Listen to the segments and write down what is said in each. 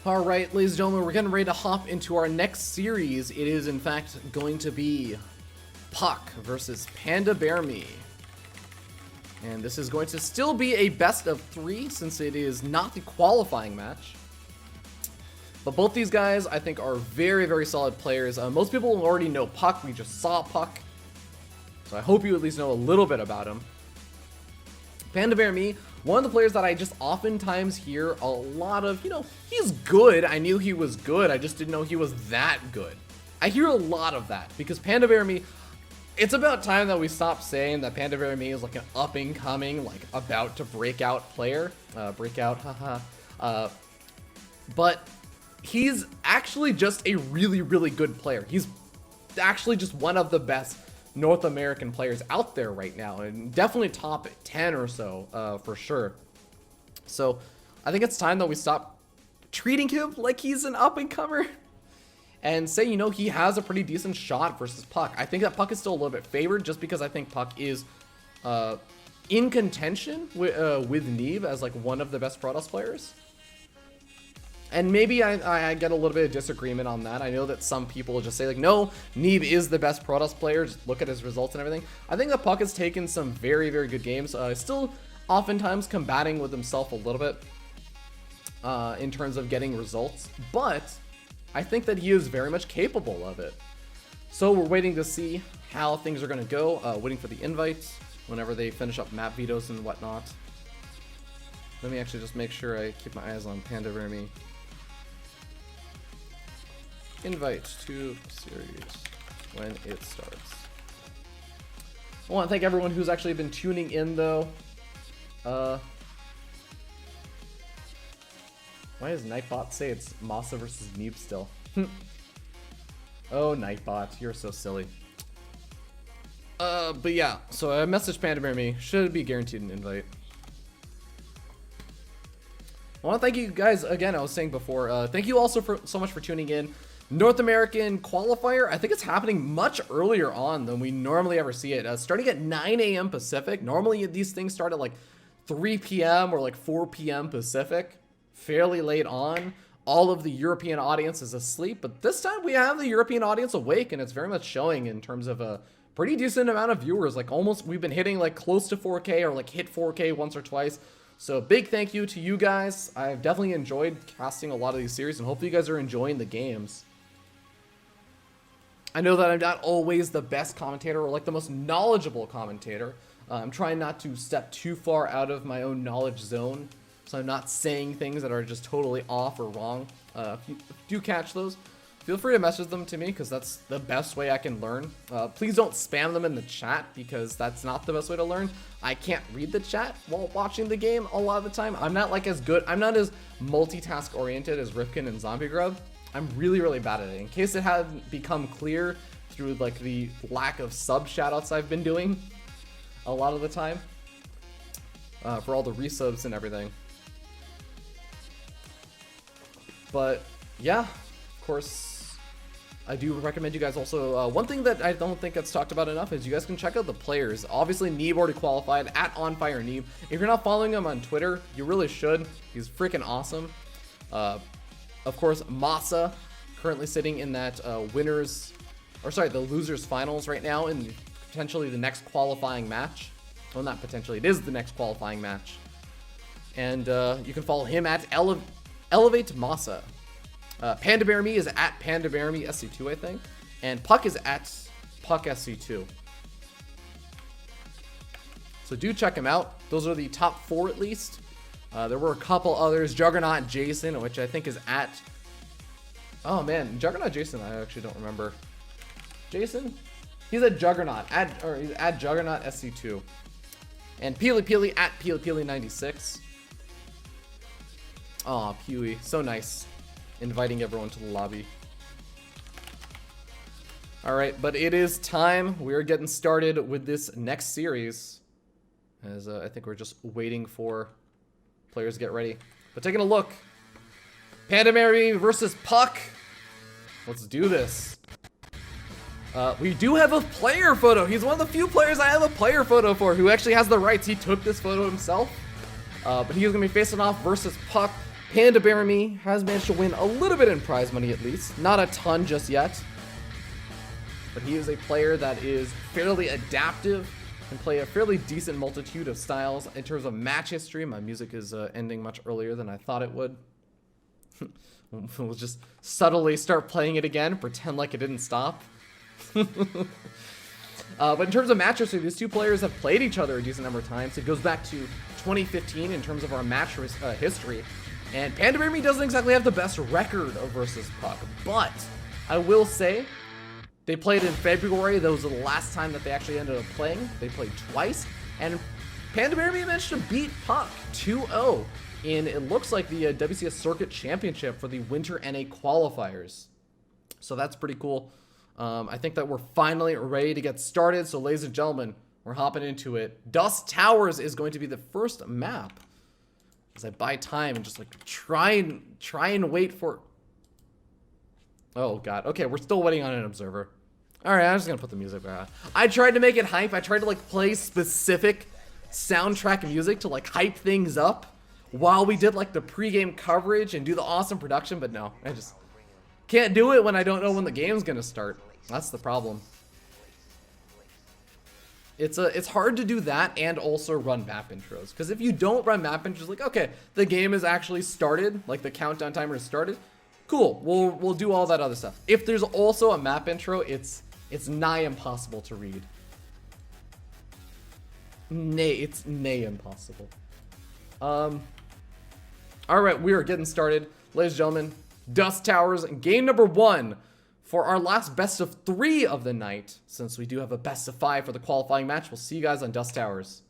Alright, ladies and gentlemen, we're getting ready to hop into our next series. It is, in fact, going to be puCK versus PandaBearMe. And this is going to still be a best of 3 since it is not the qualifying match. But both these guys, I think, are very, very solid players. Most people already know puCK. We just saw puCK. So I hope you at least know a little bit about him. PandaBearMe, one of the players that I just oftentimes hear a lot of, he's good. I knew he was good. I just didn't know he was that good. I hear a lot of that because PandaBearMe, it's about time that we stop saying that PandaBearMe is like an up-and-coming, like about to break out player. But he's actually just a really, really good player. He's actually just one of the best North American players out there right now, and definitely top 10 or so for sure. So I think it's time that we stop treating him like he's an up-and-comer and say, he has a pretty decent shot versus puCK. I think that puCK is still a little bit favored just because I think puCK is in contention with Neve as like one of the best Protoss players. And maybe I get a little bit of disagreement on that. I know that some people just say like, no, Neve is the best Protoss player. Just look at his results and everything. I think that puCK has taken some very, very good games. Still oftentimes combating with himself a little bit in terms of getting results. But I think that he is very much capable of it. So we're waiting to see how things are going to go. Waiting for the invites whenever they finish up map vetoes and whatnot. Let me actually just make sure I keep my eyes on PandaBearMe. Invite to series when it starts. I want to thank everyone who's actually been tuning in though. Why does Nightbot say it's Masa versus Neeb still? Oh, Nightbot, you're so silly. But yeah, so I messaged PandaBearMe. Should be guaranteed an invite. I want to thank you guys again. I was saying before. Thank you also so much for tuning in. North American Qualifier, I think it's happening much earlier on than we normally ever see it. Starting at 9 a.m. Pacific. Normally these things start at like 3 p.m. or like 4 p.m. Pacific. Fairly late on. All of the European audience is asleep, but this time we have the European audience awake, and it's very much showing in terms of a pretty decent amount of viewers. Like almost, we've been hitting like close to 4K or like hit 4K once or twice. So big thank you to you guys. I've definitely enjoyed casting a lot of these series, and hopefully you guys are enjoying the games. I know that I'm not always the best commentator or like the most knowledgeable commentator. I'm trying not to step too far out of my own knowledge zone, so I'm not saying things that are just totally off or wrong. If you do catch those, feel free to message them to me because that's the best way I can learn. Please don't spam them in the chat because that's not the best way to learn. I can't read the chat while watching the game a lot of the time. I'm not like as good. I'm not as multitask oriented as Rifkin and Zombie Grub. I'm really, really bad at it. In case it hadn't become clear through like the lack of sub shoutouts I've been doing a lot of the time for all the resubs and everything. But yeah, of course, I do recommend you guys also, one thing that I don't think gets talked about enough is you guys can check out the players. Obviously, Neve already qualified at OnFireNeve. If you're not following him on Twitter, you really should. He's freaking awesome. Of course, Masa, currently sitting in that the losers finals right now in potentially the next qualifying match. Well, not potentially, it is the next qualifying match. And you can follow him at Elevate Masa. PandaBearMe is at PandaBearMe SC2, I think. And puCK is at puCK SC2. So do check him out. Those are the top 4 at least. There were a couple others. Juggernaut Jason, which I think is at... Oh man, Juggernaut Jason, I actually don't remember. Jason? He's at Juggernaut. He's at Juggernaut SC2. And Peely at Peely96. Aw, Peely. So nice. Inviting everyone to the lobby. Alright, but it is time. We're getting started with this next series. As I think we're just waiting for players to get ready. But taking a look. PandaBearMe versus puCK. Let's do this. We do have a player photo. He's one of the few players I have a player photo for who actually has the rights. He took this photo himself. But he's going to be facing off versus puCK. PandaBearMe has managed to win a little bit in prize money at least. Not a ton just yet. But he is a player that is fairly adaptive, can play a fairly decent multitude of styles. In terms of match history, my music is ending much earlier than I thought it would. We'll just subtly start playing it again, pretend like it didn't stop. But in terms of match history, these two players have played each other a decent number of times. It goes back to 2015 in terms of our match history. And PandaBearMe doesn't exactly have the best record of versus puCK, but I will say they played in February. That was the last time that they actually ended up playing. They played twice, and PandaBearMe managed to beat puCK 2-0 in, it looks like, the WCS Circuit Championship for the Winter NA qualifiers. So that's pretty cool. I think that we're finally ready to get started. So ladies and gentlemen, we're hopping into it. Dust Towers is going to be the first map. As I buy time and just like try and wait for. Oh god. Okay, we're still waiting on an observer. All right, I'm just gonna put the music back on. I tried to make it hype. I tried to like play specific soundtrack music to like hype things up while we did like the pregame coverage and do the awesome production, but no, I just can't do it when I don't know when the game's gonna start. That's the problem. It's hard to do that and also run map intros, because if you don't run map intros, like, okay, the game is actually started, like the countdown timer has started, cool, we'll do all that other stuff. If there's also a map intro, it's nigh impossible to read. It's impossible. All right, we are getting started, ladies and gentlemen. Dust Towers, game number 1. For our last best of 3 of the night, since we do have a best of 5 for the qualifying match. We'll see you guys on Dust Towers.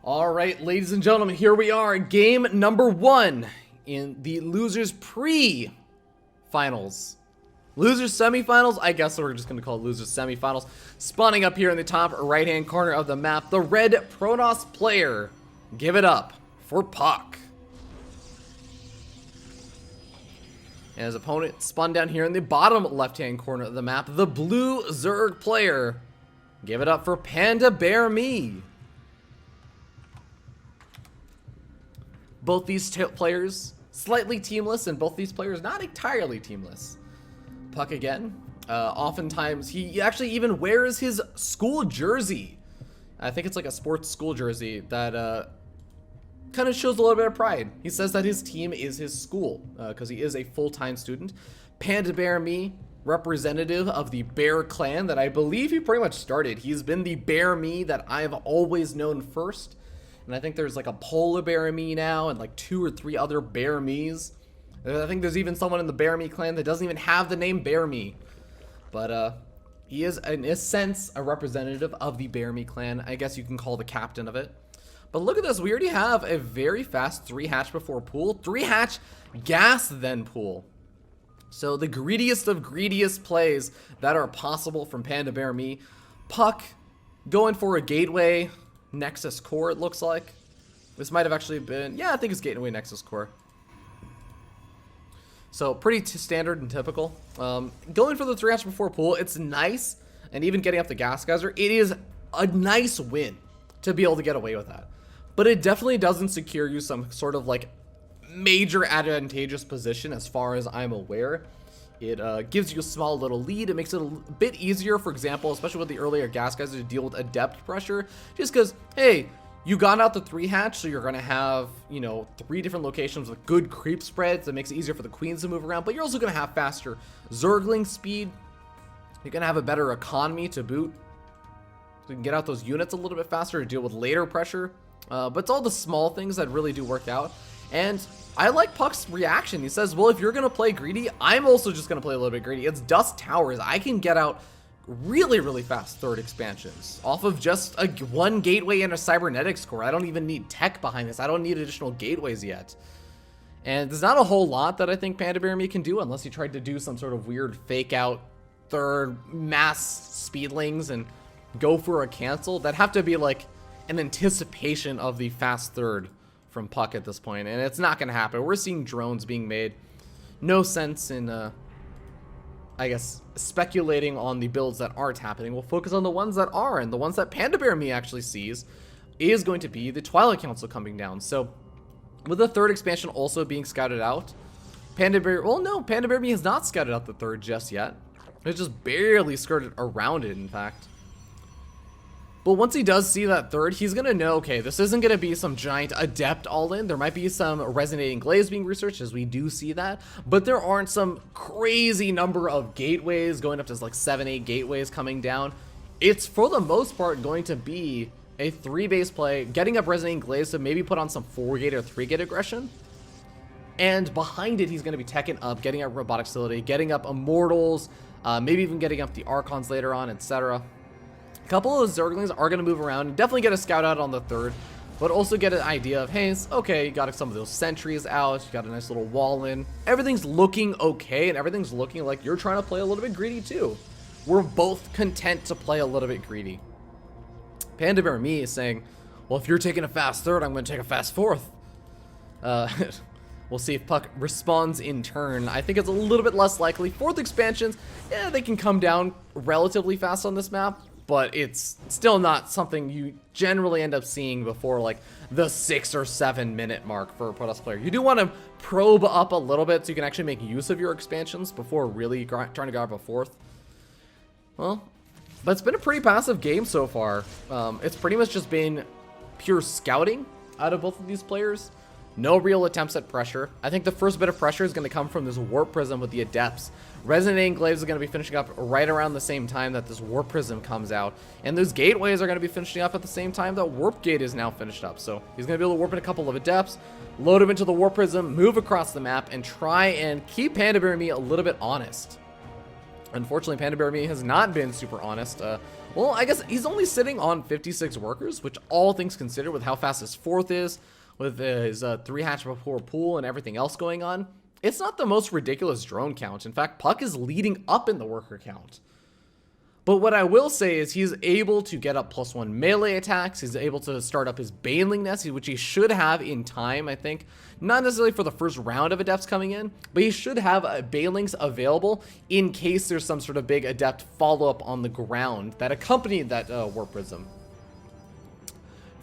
All right, ladies and gentlemen, here we are, game number 1 in the losers pre-finals. Losers semifinals, I guess we're just gonna call it losers semifinals. Spawning up here in the top right-hand corner of the map, the red Protoss player. Give it up for puCK. And his opponent spun down here in the bottom left-hand corner of the map, the blue Zerg player. Give it up for PandaBearMe. Both these players slightly teamless, and both these players not entirely teamless. puCK again. Oftentimes, he actually even wears his school jersey. I think it's like a sports school jersey that kind of shows a little bit of pride. He says that his team is his school because he is a full-time student. PandaBearMe, representative of the Bear clan that I believe he pretty much started. He's been the BareMe that I've always known first. And I think there's like a PolaBearMe now and like 2 or 3 other BareMes. I think there's even someone in the BareMe clan that doesn't even have the name BareMe. But he is, in a sense, a representative of the BareMe clan. I guess you can call the captain of it. But look at this. We already have a very fast 3 hatch before pool. 3 hatch gas then pool. So the greediest of greediest plays that are possible from PandaBearMe. puCK going for a gateway Nexus core, it looks like. This might have actually been, yeah, I think it's gateway Nexus core. So pretty standard and typical. Going for the 3 hatch before pool, it's nice. And even getting up the gas geyser, it is a nice win to be able to get away with that. But it definitely doesn't secure you some sort of like major advantageous position as far as I'm aware. It gives you a small little lead. It makes it a bit easier, for example, especially with the earlier gas guys, to deal with adept pressure. Just because, hey, you got out the 3 hatch, so you're going to have, you know, 3 different locations with good creep spreads. That makes it easier for the queens to move around. But you're also going to have faster Zergling speed. You're going to have a better economy to boot. So you can get out those units a little bit faster to deal with later pressure. But it's all the small things that really do work out. And I like puCK's reaction. He says, well, if you're going to play greedy, I'm also just going to play a little bit greedy. It's Dust Towers. I can get out really, really fast third expansions off of just a one gateway and a cybernetics core. I don't even need tech behind this. I don't need additional gateways yet. And there's not a whole lot that I think PandaBearMe can do unless he tried to do some sort of weird fake out third mass speedlings and go for a cancel. That'd have to be like an anticipation of the fast third from puCK at this point, and it's not going to happen. We're seeing drones being made. No sense in, I guess, speculating on the builds that aren't happening. We'll focus on the ones that are, and the ones that PandaBearMe actually sees is going to be the Twilight Council coming down. So, with the third expansion also being scouted out, PandaBearMe has not scouted out the third just yet. It's just barely skirted around it, in fact. But once he does see that third, he's going to know, okay, this isn't going to be some giant adept all-in. There might be some resonating glaives being researched, as we do see that. But there aren't some crazy number of gateways, going up to like 7-8 gateways coming down. It's, for the most part, going to be a 3-base play, getting up resonating glaives to maybe put on some 4-gate or 3-gate aggression. And behind it, he's going to be teching up, getting up Robotic Facility, getting up Immortals, maybe even getting up the Archons later on, etc. A couple of those Zerglings are going to move around and definitely get a scout out on the third, but also get an idea of, hey, okay, you got some of those sentries out, you got a nice little wall in. Everything's looking okay, and everything's looking like you're trying to play a little bit greedy too. We're both content to play a little bit greedy. PandaBearMe is saying, well, if you're taking a fast third, I'm going to take a fast fourth. We'll see if puCK responds in turn. I think it's a little bit less likely. Fourth expansions, yeah, they can come down relatively fast on this map, but it's still not something you generally end up seeing before like the 6 or 7 minute mark for a Protoss player. You do want to probe up a little bit so you can actually make use of your expansions before really trying to grab a fourth. Well, but it's been a pretty passive game so far. It's pretty much just been pure scouting out of both of these players. No real attempts at pressure. I think the first bit of pressure is going to come from this Warp Prism with the Adepts. Resonating Glaives is going to be finishing up right around the same time that this Warp Prism comes out. And those Gateways are going to be finishing up at the same time that Warp Gate is now finished up. So he's going to be able to warp in a couple of Adepts, load him into the Warp Prism, move across the map, and try and keep PandaBearMe a little bit honest. Unfortunately, PandaBearMe has not been super honest. Well, I guess he's only sitting on 56 workers, which all things considered with how fast his fourth is, with his 3 hatch before pool and everything else going on, it's not the most ridiculous drone count. In fact, puCK is leading up in the worker count. But what I will say is he's able to get up +1 melee attacks. He's able to start up his Baneling Nest, which he should have in time, I think. Not necessarily for the first round of Adepts coming in, but he should have Banelings available in case there's some sort of big Adept follow-up on the ground that accompanied that Warp Prism.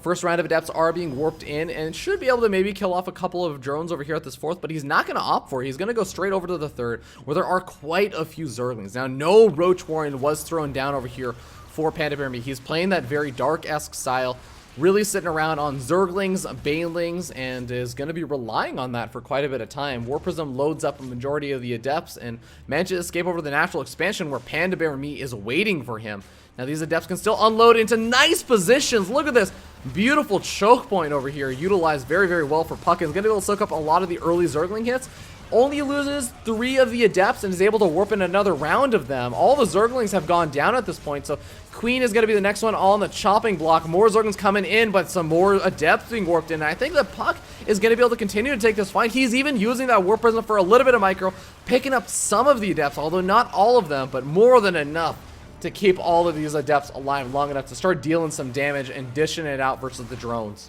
First round of Adepts are being warped in and should be able to maybe kill off a couple of drones over here at this fourth, but he's not going to opt for it. He's going to go straight over to the third, where there are quite a few Zerglings. Now, no Roach Warren was thrown down over here for PandaBearMe. He's playing that very dark-esque style, really sitting around on Zerglings, Banelings, and is going to be relying on that for quite a bit of time. Warp Prism loads up a majority of the Adepts and manages to escape over to the natural expansion where PandaBearMe is waiting for him. Now these Adepts can still unload into nice positions. Look at this beautiful choke point over here, utilized very, very well for puCK. Is going to be able to soak up a lot of the early Zergling hits. Only loses 3 of the Adepts and is able to warp in another round of them. All the Zerglings have gone down at this point, so Queen is going to be the next one all on the chopping block. More Zerglings coming in, but some more Adepts being warped in. And I think that puCK is going to be able to continue to take this fight. He's even using that Warp Prism for a little bit of micro, picking up some of the Adepts, although not all of them, but more than enough to keep all of these Adepts alive long enough to start dealing some damage and dishing it out versus the drones.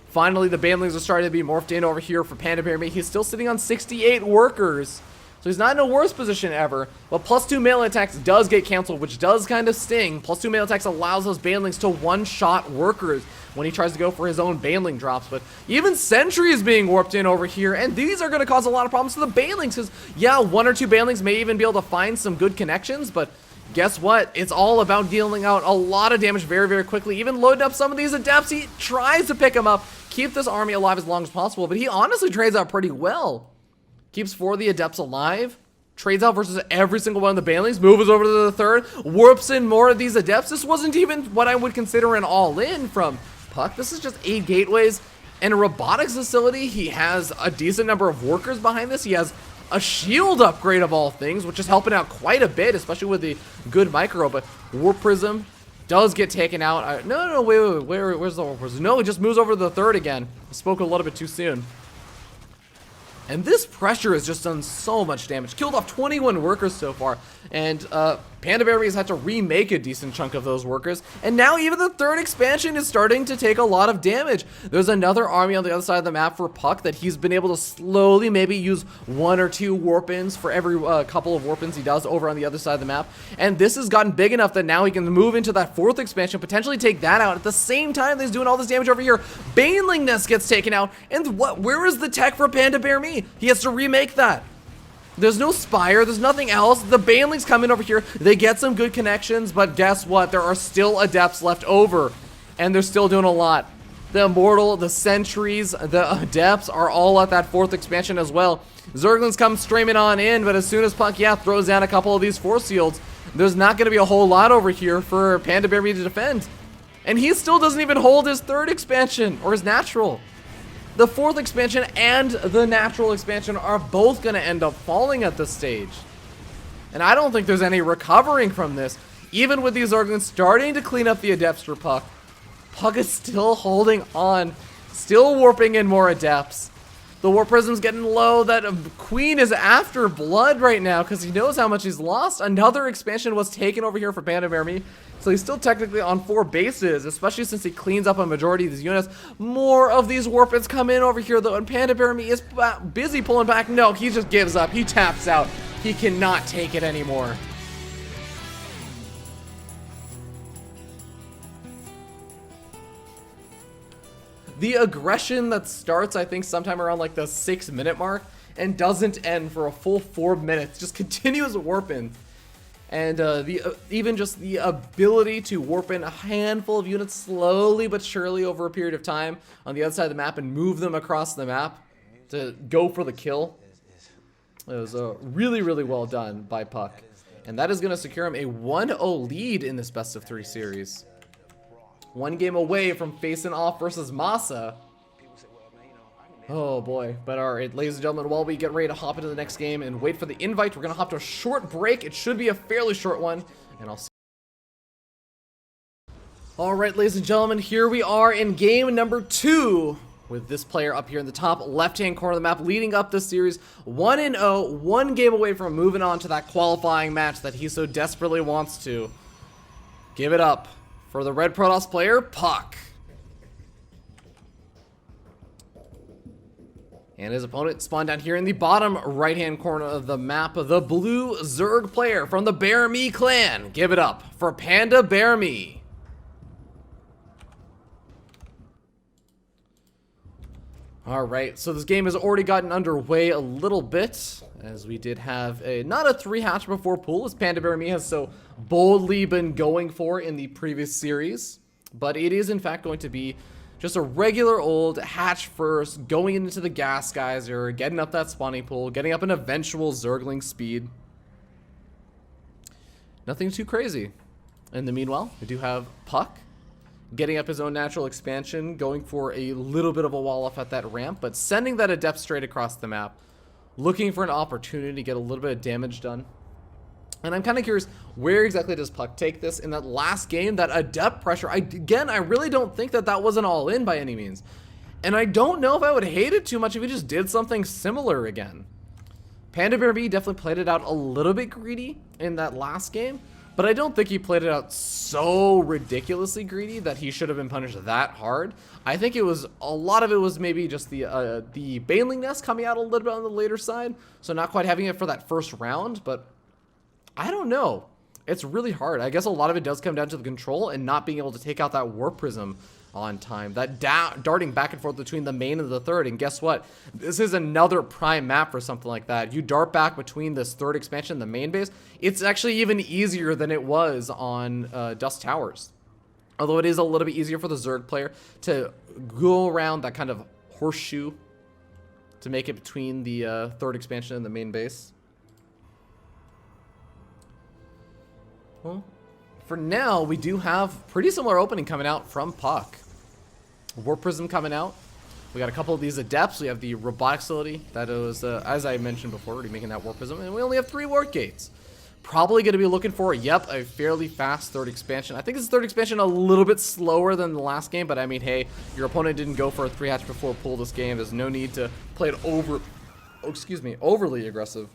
Finally, the Banelings are starting to be morphed in over here for PandaBearMe. He's still sitting on 68 workers, so he's not in a worse position ever, but +2 melee attacks does get canceled, which does kind of sting. +2 melee attacks allows those Banelings to one-shot workers when he tries to go for his own Baneling drops, but even Sentry is being warped in over here, and these are going to cause a lot of problems to the Banelings, because, yeah, 1 or 2 Banelings may even be able to find some good connections, but guess what? It's all about dealing out a lot of damage very, very quickly. Even loading up some of these Adepts, he tries to pick them up, keep this army alive as long as possible, but he honestly trades out pretty well. Keeps 4 of the Adepts alive, trades out versus every single one of the Banelings, moves over to the third, warps in more of these Adepts. This wasn't even what I would consider an all-in from puCK. This is just 8 gateways and a robotics facility. He has a decent number of workers behind this. He has a shield upgrade of all things, which is helping out quite a bit, especially with the good micro. But Warp Prism does get taken out. No, wait, where's the Warp Prism? No, it just moves over to the third again. I spoke a little bit too soon. And this pressure has just done so much damage. Killed off 21 workers so far. And PandaBearMe has had to remake a decent chunk of those workers. And now even the third expansion is starting to take a lot of damage. There's another army on the other side of the map for puCK that he's been able to slowly maybe use 1 or 2 warp-ins for every couple of warp-ins he does over on the other side of the map. And this has gotten big enough that now he can move into that 4th expansion, potentially take that out. At the same time that he's doing all this damage over here, Baneling Nest gets taken out. And where is the tech for PandaBearMe? He has to remake that. There's no Spire, there's nothing else. The Banelings come in over here, they get some good connections, but guess what? There are still Adepts left over, and they're still doing a lot. The Immortal, the Sentries, the Adepts are all at that 4th expansion as well. Zerglings come streaming on in, but as soon as puCK, yeah, throws down a couple of these Force Shields, there's not going to be a whole lot over here for PandaBearMe to defend. And he still doesn't even hold his 3rd expansion, or his natural. The 4th expansion and the natural expansion are both going to end up falling at this stage. And I don't think there's any recovering from this. Even with these Zerglings starting to clean up the Adepts for puCK, puCK is still holding on, still warping in more Adepts. The Warp Prism's getting low. That Queen is after blood right now because he knows how much he's lost. Another expansion was taken over here for PandaBearMe. So he's still technically on 4 bases, especially since he cleans up a majority of these units. More of these warp-ins come in over here, though, and PandaBearMe is busy pulling back. No, he just gives up. He taps out. He cannot take it anymore. The aggression that starts, I think, sometime around like the 6-minute mark and doesn't end for a full 4 minutes. Just continuous warp-ins. And even just the ability to warp in a handful of units slowly but surely over a period of time on the other side of the map and move them across the map to go for the kill. It was really, really well done by puCK. And that is going to secure him a 1-0 lead in this best of 3 series. 1 game away from facing off versus Masa. Oh boy. But alright, ladies and gentlemen, while we get ready to hop into the next game and wait for the invite, we're going to hop to a short break. It should be a fairly short one, and I'll see. Alright, ladies and gentlemen, here we are in game number 2 with this player up here in the top left-hand corner of the map leading up this series. 1-0, 1 game away from moving on to that qualifying match that he so desperately wants to. Give it up for the Red Protoss player, puCK. And his opponent spawned down here in the bottom right-hand corner of the map, the blue Zerg player from the BareMe clan. Give it up for PandaBearMe. Alright, so this game has already gotten underway a little bit, as we did have not a 3 hatch before pool, as PandaBearMe has so boldly been going for in the previous series. But it is in fact going to be just a regular old hatch first, going into the gas geyser, getting up that spawning pool, getting up an eventual Zergling speed. Nothing too crazy. In the meanwhile, we do have puCK getting up his own natural expansion, going for a little bit of a wall off at that ramp, but sending that Adept straight across the map, looking for an opportunity to get a little bit of damage done. And I'm kind of curious, where exactly does puCK take this? In that last game, that Adept pressure, again, I really don't think that that was an all-in by any means. And I don't know if I would hate it too much if he just did something similar again. PandaBearMe definitely played it out a little bit greedy in that last game, but I don't think he played it out so ridiculously greedy that he should have been punished that hard. I think it was, a lot of it was maybe just the Baneling Nest coming out a little bit on the later side, so not quite having it for that first round, but I don't know. It's really hard. I guess a lot of it does come down to the control and not being able to take out that Warp Prism on time. That darting back and forth between the main and the third. And guess what? This is another prime map for something like that. You dart back between this third expansion and the main base. It's actually even easier than it was on Dust Towers. Although it is a little bit easier for the Zerg player to go around that kind of horseshoe to make it between the third expansion and the main base. Well, for now, we do have pretty similar opening coming out from puCK. Warp Prism coming out. We got a couple of these Adepts. We have the Robotic Facility that was, as I mentioned before, already making that Warp Prism. And we only have 3 Warp Gates. Probably going to be looking for, yep, a fairly fast third expansion. I think this third expansion a little bit slower than the last game, but I mean, hey, your opponent didn't go for a 3-hatch before pull this game. There's no need to play it overly aggressive.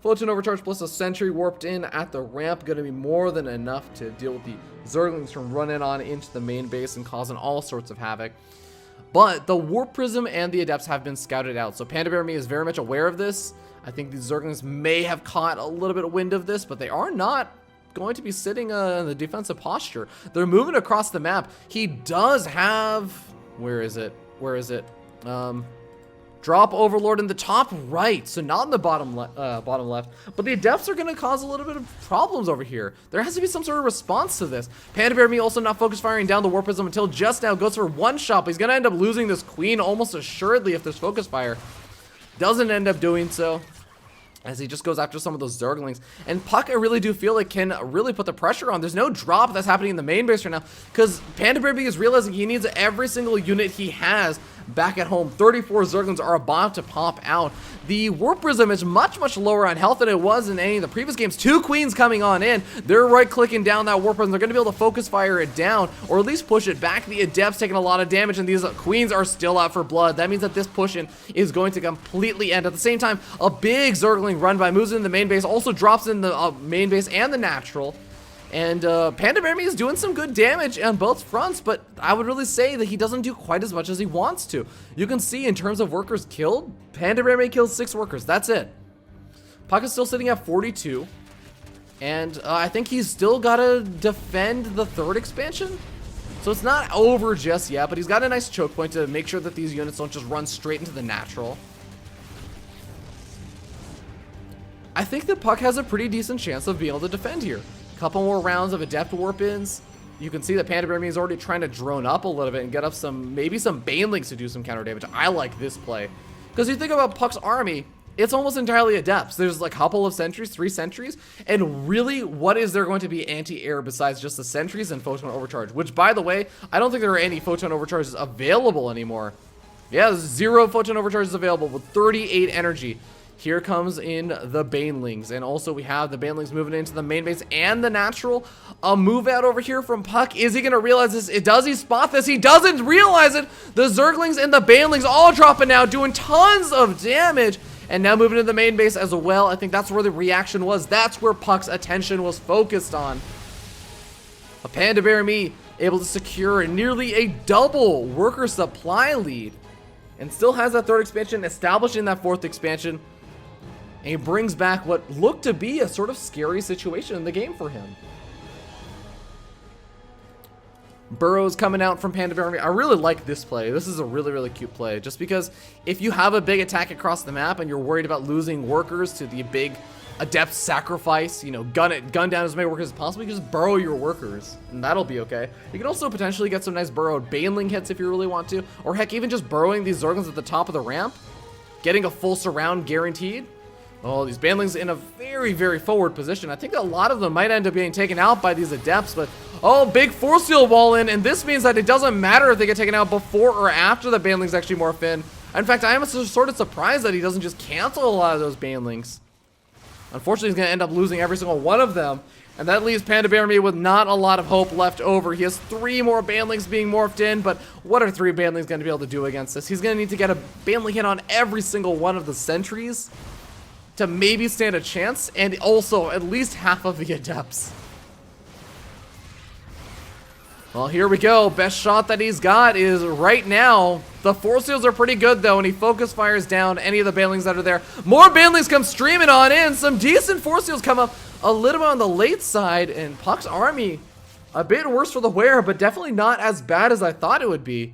Photon Overcharge plus a Sentry warped in at the ramp, going to be more than enough to deal with the Zerglings from running on into the main base and causing all sorts of havoc. But the Warp Prism and the Adepts have been scouted out, so PandaBearMe is very much aware of this. I think the Zerglings may have caught a little bit of wind of this, but they are not going to be sitting in the defensive posture. They're moving across the map. He does have... Where is it? Drop Overlord in the top right, so not in the bottom left. But the Adepts are going to cause a little bit of problems over here. There has to be some sort of response to this. PandaBearMe also not focus firing down the Warp Prism until just now. Goes for one shot, but he's going to end up losing this Queen almost assuredly if there's focus fire. Doesn't end up doing so, as he just goes after some of those Zerglings. And puCK, I really do feel like can really put the pressure on. There's no drop that's happening in the main base right now, because PandaBearMe is realizing he needs every single unit he has back at home. 34 Zerglings are about to pop out. The Warp Prism is much, much lower on health than it was in any of the previous games. 2 Queens coming on in. They're right-clicking down that Warp Prism. They're going to be able to focus fire it down, or at least push it back. The Adepts taking a lot of damage, and these Queens are still out for blood. That means that this push-in is going to completely end. At the same time, a big Zergling run by moves in the main base, also drops in the main base and the natural. And PandaBearMe is doing some good damage on both fronts, but I would really say that he doesn't do quite as much as he wants to. You can see in terms of workers killed, PandaBearMe kills 6 workers. That's it. puCK is still sitting at 42. And I think he's still got to defend the third expansion. So it's not over just yet, but he's got a nice choke point to make sure that these units don't just run straight into the natural. I think that puCK has a pretty decent chance of being able to defend here. Couple more rounds of Adept warp-ins. You can see that PandaBearMe is already trying to drone up a little bit and get up maybe some Banelings to do some counter damage. I like this play. Because you think about puCK's army, it's almost entirely Adepts. There's like a couple of sentries, 3 sentries, and really, what is there going to be anti-air besides just the sentries and Photon Overcharge? Which, by the way, I don't think there are any Photon Overcharges available anymore. Yeah, there's 0 Photon Overcharges available with 38 energy. Here comes in the Banelings, and also we have the Banelings moving into the main base and the natural. A move out over here from puCK. Is he going to realize this? Does he spot this? He doesn't realize it. The Zerglings and the Banelings all dropping now, doing tons of damage, and now moving to the main base as well. I think that's where the reaction was. That's where puCK's attention was focused on. A PandaBearMe able to secure nearly a double worker supply lead, and still has that third expansion, establishing that fourth expansion. And he brings back what looked to be a sort of scary situation in the game for him. Burrows coming out from PandaBearMe. I really like this play. This is a really, really cute play. Just because if you have a big attack across the map and you're worried about losing workers to the big Adept sacrifice, you know, gun down as many workers as possible, you can just burrow your workers, and that'll be okay. You can also potentially get some nice burrowed Baneling hits if you really want to, or heck, even just burrowing these Zerglings at the top of the ramp, getting a full surround guaranteed. Oh, these Banelings in a very, very forward position. I think a lot of them might end up getting taken out by these Adepts, but oh, big force field wall in, and this means that it doesn't matter if they get taken out before or after the Banelings actually morph in. In fact, I am sort of surprised that he doesn't just cancel a lot of those Banelings. Unfortunately, he's going to end up losing every single one of them, and that leaves PandaBearMe with not a lot of hope left over. He has 3 more Banelings being morphed in, but what are 3 Banelings going to be able to do against this? He's going to need to get a Baneling hit on every single one of the sentries to maybe stand a chance, and also at least half of the Adepts. Well, here we go. Best shot that he's got is right now. The force fields are pretty good, though, and he focus fires down any of the Banelings that are there. More Banelings come streaming on in. Some decent force fields come up a little bit on the late side, and puCK's army a bit worse for the wear, but definitely not as bad as I thought it would be.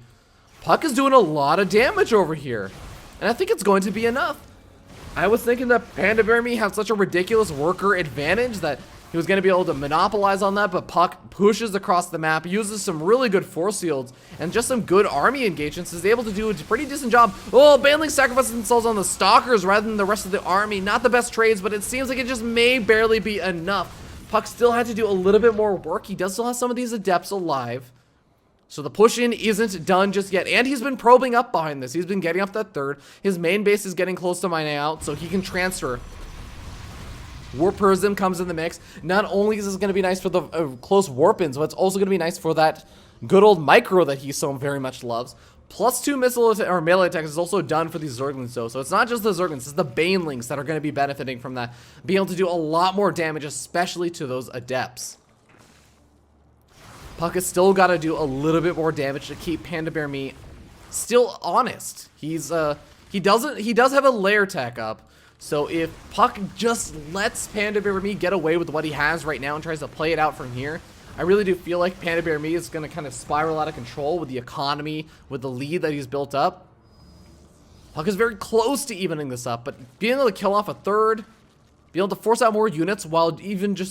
puCK is doing a lot of damage over here, and I think it's going to be enough. I was thinking that PandaBearMe had such a ridiculous worker advantage that he was going to be able to monopolize on that, but puCK pushes across the map, uses some really good force fields, and just some good army engagements, is able to do a pretty decent job. Oh, Baneling sacrifices themselves on the Stalkers rather than the rest of the army. Not the best trades, but it seems like it just may barely be enough. puCK still had to do a little bit more work. He does still have some of these Adepts alive. So the push-in isn't done just yet, and he's been probing up behind this. He's been getting up that third. His main base is getting close to mining out, so he can transfer. Warp Prism comes in the mix. Not only is this going to be nice for the close warp-ins, but it's also going to be nice for that good old micro that he so very much loves. +2 missile or melee attacks is also done for these Zerglings though. So it's not just the Zerglings, it's the Banelings that are going to be benefiting from that. Being able to do a lot more damage, especially to those Adepts. puCK has still got to do a little bit more damage to keep PandaBearMe still honest. He does have a lair tech up. So if puCK just lets PandaBearMe get away with what he has right now and tries to play it out from here, I really do feel like PandaBearMe is going to kind of spiral out of control with the economy, with the lead that he's built up. puCK is very close to evening this up, but being able to kill off a third, being able to force out more units while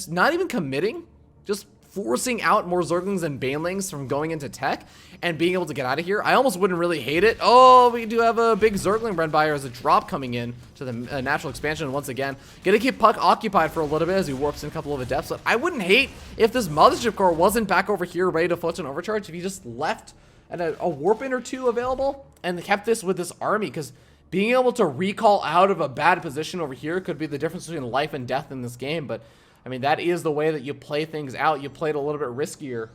not even committing, just forcing out more Zerglings and Banelings from going into tech and being able to get out of here. I almost wouldn't really hate it. Oh, we do have a big Zergling run by as a drop coming in to the natural expansion once again. Gonna keep puCK occupied for a little bit as he warps in a couple of Adepts. But I wouldn't hate if this Mothership Core wasn't back over here ready to foot an overcharge, if he just left a warp in or two available and kept this with this army, because being able to recall out of a bad position over here could be the difference between life and death in this game. But I mean, that is the way that you play things out. You play it a little bit riskier.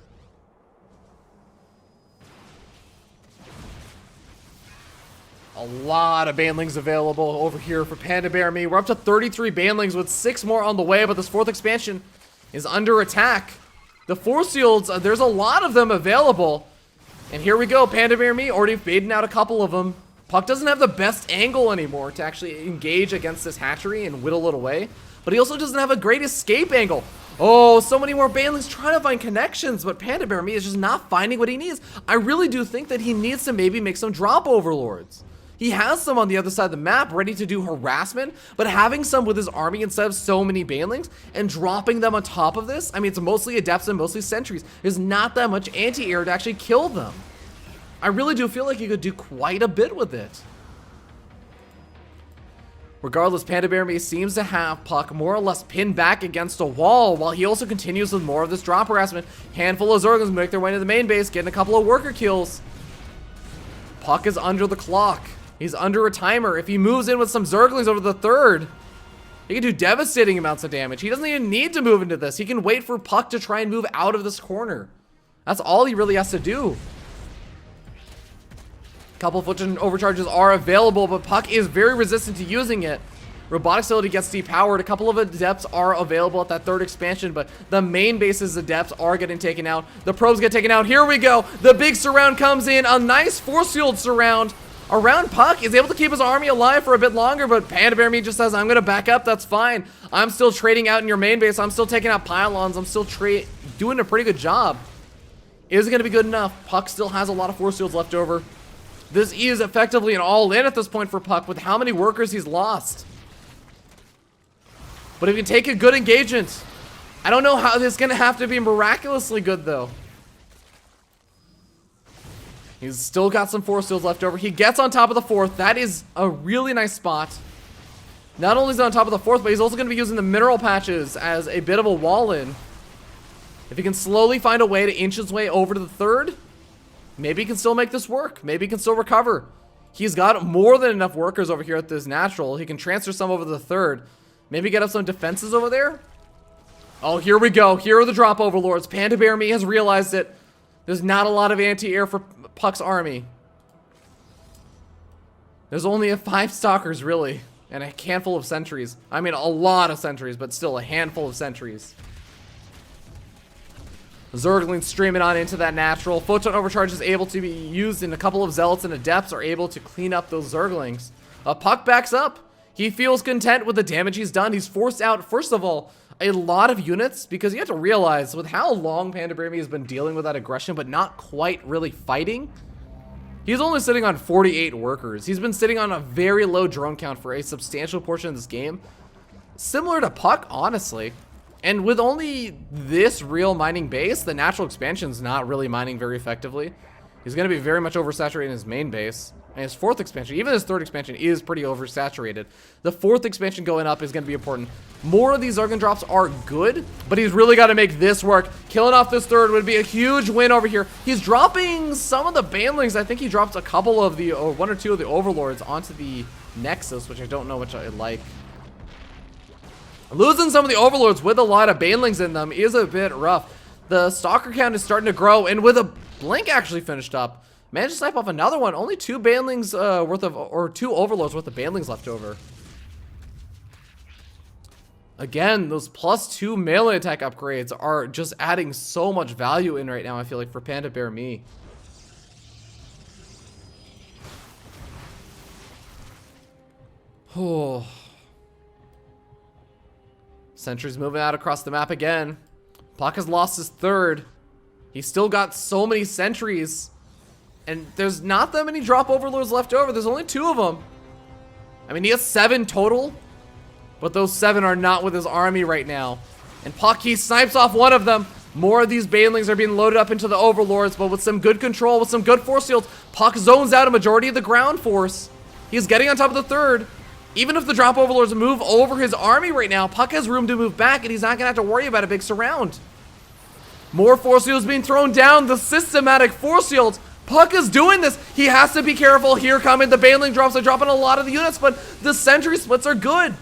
A lot of Banelings available over here for PandaBearMe. We're up to 33 Banelings with 6 more on the way, but this 4th expansion is under attack. The Force Shields, there's a lot of them available. And here we go, PandaBearMe already baiting out a couple of them. puCK doesn't have the best angle anymore to actually engage against this hatchery and whittle it away. But he also doesn't have a great escape angle. Oh, so many more Banelings trying to find connections, but PandaBearMe is just not finding what he needs. I really do think that he needs to maybe make some drop overlords. He has some on the other side of the map ready to do harassment, but having some with his army instead of so many Banelings and dropping them on top of this, I mean, it's mostly Adepts and mostly Sentries. There's not that much anti-air to actually kill them. I really do feel like he could do quite a bit with it. Regardless, PandaBearMe seems to have puCK more or less pinned back against a wall, while he also continues with more of this drop harassment. Handful of Zerglings make their way to the main base, getting a couple of worker kills. puCK is under the clock. He's under a timer. If he moves in with some Zerglings over the third, he can do devastating amounts of damage. He doesn't even need to move into this. He can wait for puCK to try and move out of this corner. That's all he really has to do. Couple foot overcharges are available, but puCK is very resistant to using it. Robotic Facility gets depowered. A couple of Adepts are available at that 3rd expansion, but the main base's Adepts are getting taken out. The probes get taken out. Here we go. The big surround comes in. A nice force field surround around puCK. Is able to keep his army alive for a bit longer, but PandaBearMe just says, I'm going to back up. That's fine. I'm still trading out in your main base. I'm still taking out pylons. I'm still doing a pretty good job. Is it going to be good enough? puCK still has a lot of force fields left over. This is effectively an all-in at this point for puCK with how many workers he's lost. But if you take a good engagement, I don't know how this is going to have to be miraculously good, though. He's still got some force fields left over. He gets on top of the 4th. That is a really nice spot. Not only is he on top of the 4th, but he's also going to be using the mineral patches as a bit of a wall-in. If he can slowly find a way to inch his way over to the 3rd, maybe he can still make this work. Maybe he can still recover. He's got more than enough workers over here at this natural. He can transfer some over to the 3rd. Maybe get up some defenses over there. Oh, here we go. Here are the drop overlords. PandaBearMe has realized it. There's not a lot of anti-air for puCK's army. There's only 5 stalkers, really, and a handful of sentries. I mean, a lot of sentries, but still a handful of sentries. Zerglings streaming on into that natural. Photon overcharge is able to be used, and a couple of Zealots and Adepts are able to clean up those Zerglings. puCK backs up. He feels content with the damage he's done. He's forced out, first of all, a lot of units, because you have to realize with how long PandaBearMe has been dealing with that aggression, but not quite really fighting, he's only sitting on 48 workers. He's been sitting on a very low drone count for a substantial portion of this game. Similar to puCK, honestly. And with only this real mining base, the natural expansion's not really mining very effectively. He's going to be very much oversaturating his main base. And his 4th expansion, even his 3rd expansion, is pretty oversaturated. The 4th expansion going up is going to be important. More of these Zergling drops are good, but he's really got to make this work. Killing off this 3rd would be a huge win over here. He's dropping some of the Banelings. I think he dropped a couple of the, or 1 or 2 of the Overlords onto the Nexus, which I don't know which I like. Losing some of the Overlords with a lot of Banelings in them is a bit rough. The Stalker count is starting to grow, and with a Blink actually finished up, managed to snipe off another one. Only 2 Banelings worth of, or 2 Overlords worth of Banelings left over. Again, those +2 melee attack upgrades are just adding so much value in right now, I feel like, for PandaBearMe. Oh. Sentry's moving out across the map again. puCK has lost his 3rd. He's still got so many sentries. And there's not that many drop Overlords left over. There's only 2 of them. I mean, he has 7 total. But those 7 are not with his army right now. And puCK, he snipes off one of them. More of these Banelings are being loaded up into the Overlords. But with some good control, with some good force fields, puCK zones out a majority of the ground force. He's getting on top of the 3rd. Even if the drop Overlords move over his army right now, puCK has room to move back, and he's not going to have to worry about a big surround. More force fields being thrown down. The systematic force fields. puCK is doing this. He has to be careful. Here coming the Baneling drops. They're dropping a lot of the units, but the sentry splits are good.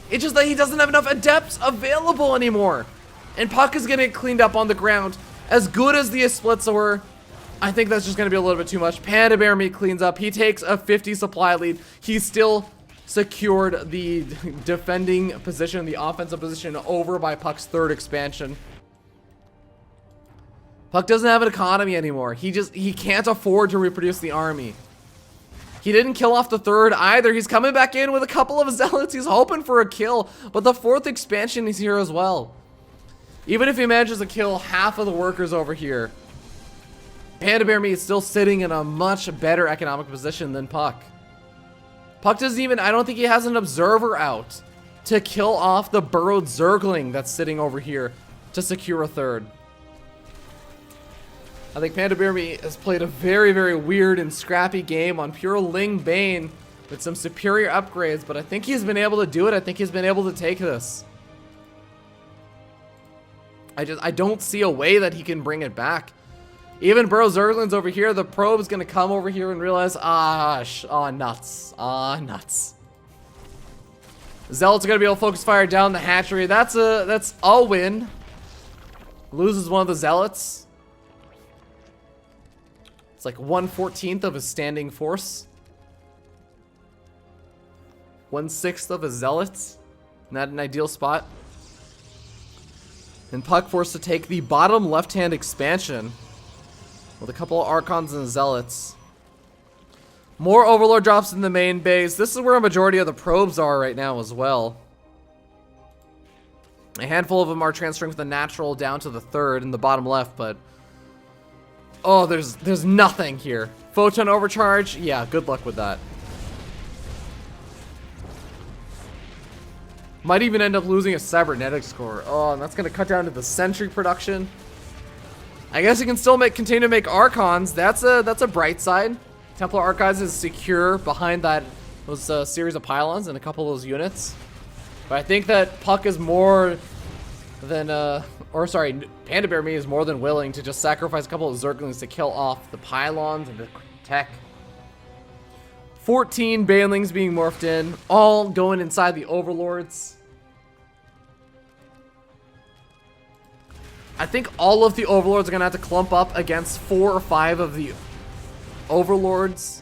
It's just that he doesn't have enough adepts available anymore. And puCK is going to get cleaned up on the ground. As good as the splits were, I think that's just going to be a little bit too much. PandaBearMe cleans up. He takes a 50 supply lead. He still secured the defending position, the offensive position, over by puCK's 3rd expansion. puCK doesn't have an economy anymore. He can't afford to reproduce the army. He didn't kill off the 3rd either. He's coming back in with a couple of zealots. He's hoping for a kill, but the 4th expansion is here as well. Even if he manages to kill half of the workers over here, PandaBearMe is still sitting in a much better economic position than puCK. puCK doesn't even, I don't think he has an observer out to kill off the burrowed Zergling that's sitting over here to secure a 3rd. I think PandaBearMe has played a very, very weird and scrappy game on pure Ling Bane with some superior upgrades, but I think he's been able to do it. I think he's been able to take this. I don't see a way that he can bring it back. Even Burrow Zerglings over here, the probe's gonna come over here and realize, nuts. Nuts. Zealots are gonna be able to focus fire down the hatchery. That's a win. Loses one of the Zealots. It's like 1/14 of his standing force. 1/6 of his Zealots. Not an ideal spot. And puCK forced to take the bottom left-hand expansion with a couple of Archons and Zealots. More Overlord drops in the main base. This is where a majority of the probes are right now as well. A handful of them are transferring from the natural down to the 3rd in the bottom left, but oh, there's nothing here. Photon overcharge, yeah, good luck with that. Might even end up losing a cybernetic score. Oh, and that's gonna cut down to the sentry production. I guess he can still continue to make Archons. That's a bright side. Templar Archives is secure behind those series of pylons and a couple of those units. But I think that puCK is more than PandaBearMe is more than willing to just sacrifice a couple of Zerglings to kill off the pylons and the tech. 14 Banelings being morphed in, all going inside the Overlords. I think all of the Overlords are going to have to clump up against 4 or 5 of the Overlords.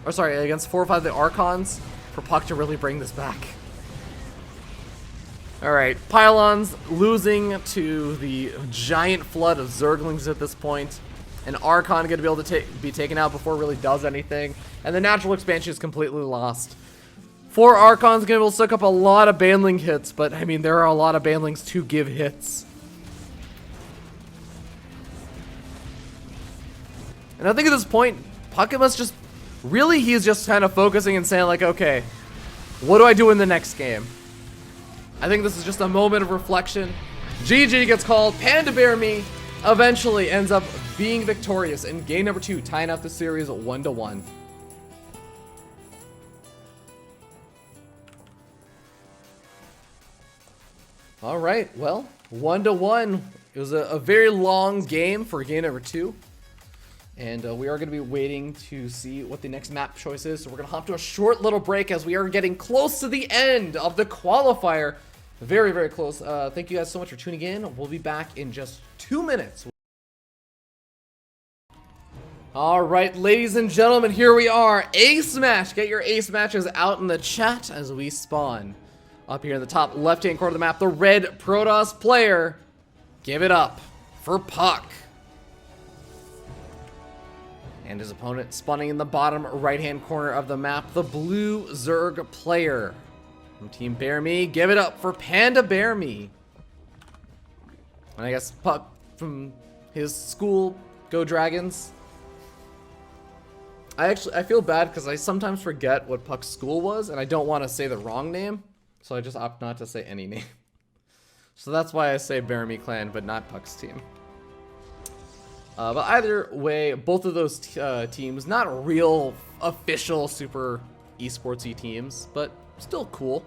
Or sorry, against 4 or 5 of the Archons for puCK to really bring this back. Alright, Pylons losing to the giant flood of Zerglings at this point. An Archon going to be able to be taken out before it really does anything. And the natural expansion is completely lost. 4 Archons going to be able to soak up a lot of Baneling hits, but I mean, there are a lot of Banelings to give hits. And I think at this point, puCK must just, really he's just kind of focusing and saying like, okay, what do I do in the next game? I think this is just a moment of reflection. GG gets called. PandaBearMe eventually ends up being victorious in game number 2, tying up the series 1-1. All right, well, 1-1. It was a very long game for game number 2. And we are going to be waiting to see what the next map choice is. So we're going to hop to a short little break as we are getting close to the end of the qualifier. Very, very close. Thank you guys so much for tuning in. We'll be back in just 2 minutes. All right, ladies and gentlemen, here we are. Ace match. Get your ace matches out in the chat as we spawn. Up here in the top left-hand corner of the map, the red Protoss player. Give it up for puCK. And his opponent spawning in the bottom right-hand corner of the map, the blue Zerg player. From Team BareMe, give it up for PandaBearMe. And I guess puCK from his school, Go Dragons. I feel bad because I sometimes forget what puCK's school was, and I don't want to say the wrong name. So I just opt not to say any name. So that's why I say BareMe Clan, but not puCK's team. But either way, both of those teams, not real official super esportsy teams, but still cool.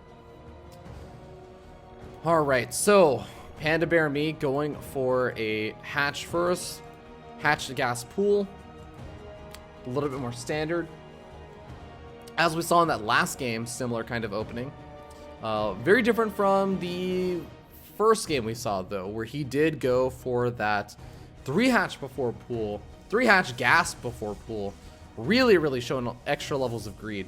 Alright, so PandaBearMe going for a hatch first. Hatch to gas pool. A little bit more standard. As we saw in that last game, similar kind of opening. Very different from the first game we saw, though, where he did go for that 3-hatch before pool, 3-hatch gas before pool. Really, really showing extra levels of greed.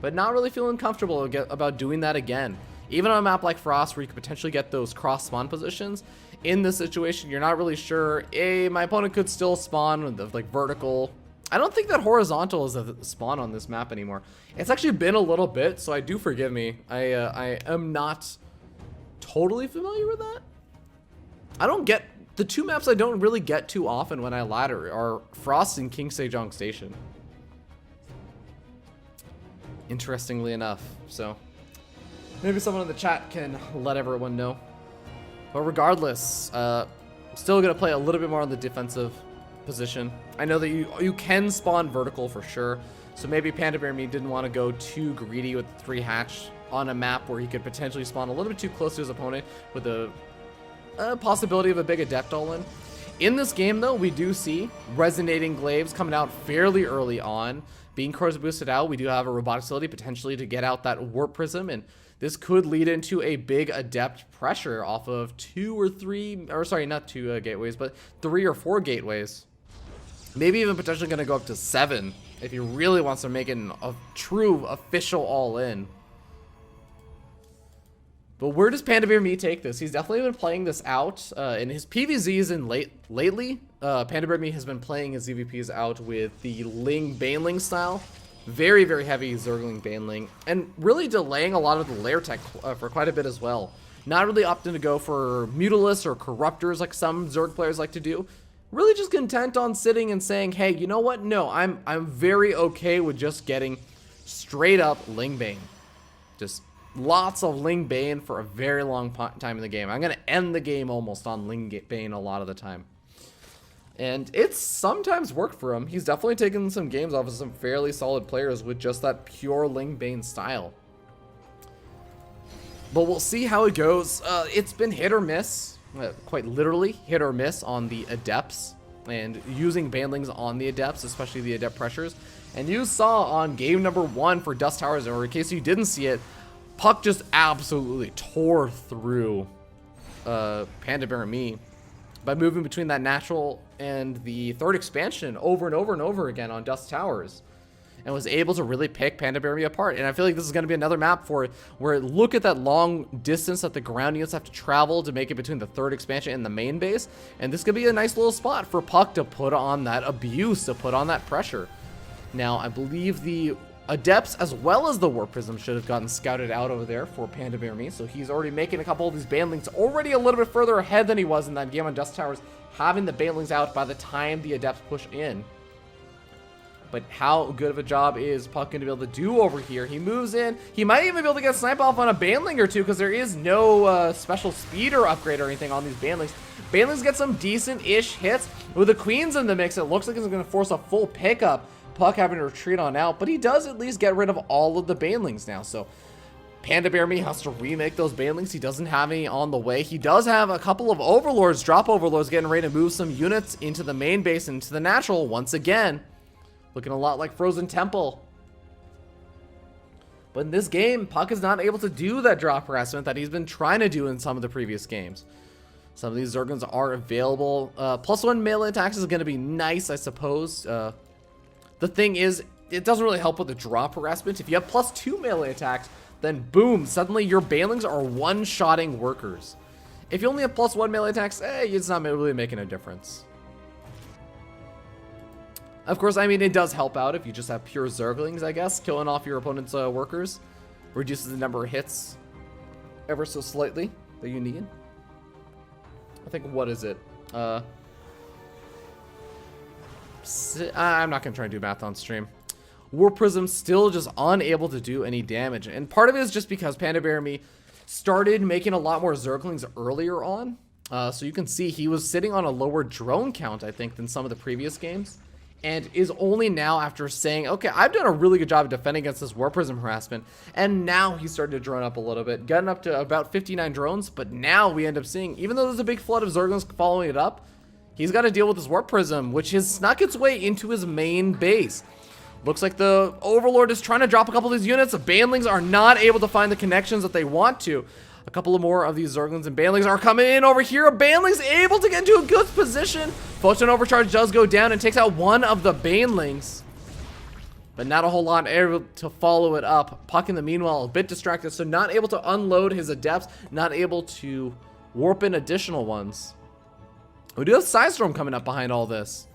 But not really feeling comfortable about doing that again. Even on a map like Frost, where you could potentially get those cross spawn positions, in this situation, you're not really sure. My opponent could still spawn with the, like, vertical. I don't think that horizontal is a spawn on this map anymore. It's actually been a little bit, so do forgive me. I am not totally familiar with that. I don't get the 2 maps I don't really get too often when I ladder are Frost and King Sejong Station. Interestingly enough, so maybe someone in the chat can let everyone know. But regardless, still gonna play a little bit more on the defensive position. I know that you can spawn vertical for sure, so maybe PandaBearMe didn't want to go too greedy with the 3-hatch on a map where he could potentially spawn a little bit too close to his opponent with a possibility of a big adept all-in. In this game, though, we do see resonating glaives coming out fairly early on. Being Corsair boosted out, we do have a robotic facility potentially to get out that warp prism, and this could lead into a big adept pressure off of 2 or 3, or sorry, not 2 gateways, but 3 or 4 gateways. Maybe even potentially going to go up to 7 if he really wants to make it a true official all-in. But where does PandaBearMe take this? He's definitely been playing this out in his PvZs lately. PandaBearMe has been playing his ZvPs out with the Ling Baneling style. Very, very heavy Zergling Baneling. And really delaying a lot of the lair tech for quite a bit as well. Not really opting to go for Mutalisks or Corruptors like some Zerg players like to do. Really just content on sitting and saying, hey, you know what? No, I'm very okay with just getting straight up Ling Bane. Just lots of Ling Bane for a very long time in the game. I'm going to end the game almost on Ling Bane a lot of the time. And it's sometimes worked for him. He's definitely taken some games off of some fairly solid players with just that pure Ling Bane style. But we'll see how it goes. It's been hit or miss. Quite literally hit or miss on the adepts and using banelings on the adepts, especially the adept pressures. And you saw on game number 1 for Dust Towers, or in case you didn't see it, puCK just absolutely tore through PandaBearMe by moving between that natural and the 3rd expansion over and over and over again on Dust Towers, and was able to really pick PandaBearMe apart. And I feel like this is going to be another map for it, where look at that long distance that the ground units have to travel to make it between the 3rd expansion and the main base. And this could be a nice little spot for puCK to put on that abuse, to put on that pressure. Now, I believe the adepts as well as the warp prism should have gotten scouted out over there for PandaBearMe. So he's already making a couple of these banelings already a little bit further ahead than he was in that game on Dust Towers, having the banelings out by the time the adepts push in. But how good of a job is puCK going to be able to do over here? He moves in. He might even be able to get snipe off on a baneling or two, because there is no special speeder upgrade or anything on these banelings. Banelings get some decent-ish hits. With the queens in the mix, it looks like it's going to force a full pickup. puCK having to retreat on out, but he does at least get rid of all of the banelings now. So PandaBearMe has to remake those banelings. He doesn't have any on the way. He does have a couple of overlords, drop overlords, getting ready to move some units into the main base, into the natural once again. Looking a lot like Frozen Temple. But in this game, puCK is not able to do that drop harassment that he's been trying to do in some of the previous games. Some of these Zerglings are available. +1 melee attacks is going to be nice, I suppose. The thing is, it doesn't really help with the drop harassment. If you have +2 melee attacks, then boom, suddenly your banelings are one-shotting workers. If you only have +1 melee attacks, it's not really making a difference. Of course, I mean, it does help out if you just have pure Zerglings, I guess. Killing off your opponent's workers reduces the number of hits ever so slightly that you need. I think, what is it? I'm not going to try and do math on stream. War Prism still just unable to do any damage. And part of it is just because PandaBearMe started making a lot more Zerglings earlier on. So you can see he was sitting on a lower drone count, I think, than some of the previous games. And is only now, after saying, okay, I've done a really good job of defending against this War Prism harassment. And now he's starting to drone up a little bit, getting up to about 59 drones. But now we end up seeing, even though there's a big flood of Zerglings following it up, he's got to deal with this War Prism, which has snuck its way into his main base. Looks like the Overlord is trying to drop a couple of these units. The Banelings are not able to find the connections that they want to. A couple of more of these Zerglings and Banelings are coming in over here. Baneling's able to get into a good position. Photon Overcharge does go down and takes out one of the Banelings. But not a whole lot able to follow it up. puCK in the meanwhile a bit distracted, so not able to unload his Adepts, not able to warp in additional ones. We do have Psystorm coming up behind all this.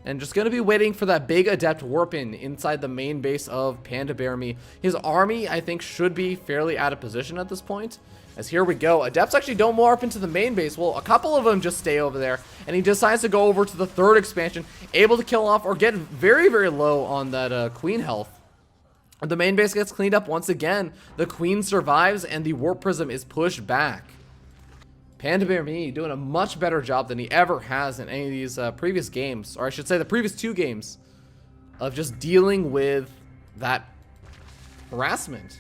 And just going to be waiting for that big Adept warp in inside the main base of PandaBearMe. His army, I think, should be fairly out of position at this point. As here we go. Adepts actually don't warp into the main base. Well, a couple of them just stay over there. And he decides to go over to the third expansion, able to kill off or get very, very low on that Queen health. The main base gets cleaned up once again. The Queen survives and the Warp Prism is pushed back. PandaBearMe doing a much better job than he ever has in any of these previous games, or I should say the previous two games, of just dealing with that harassment.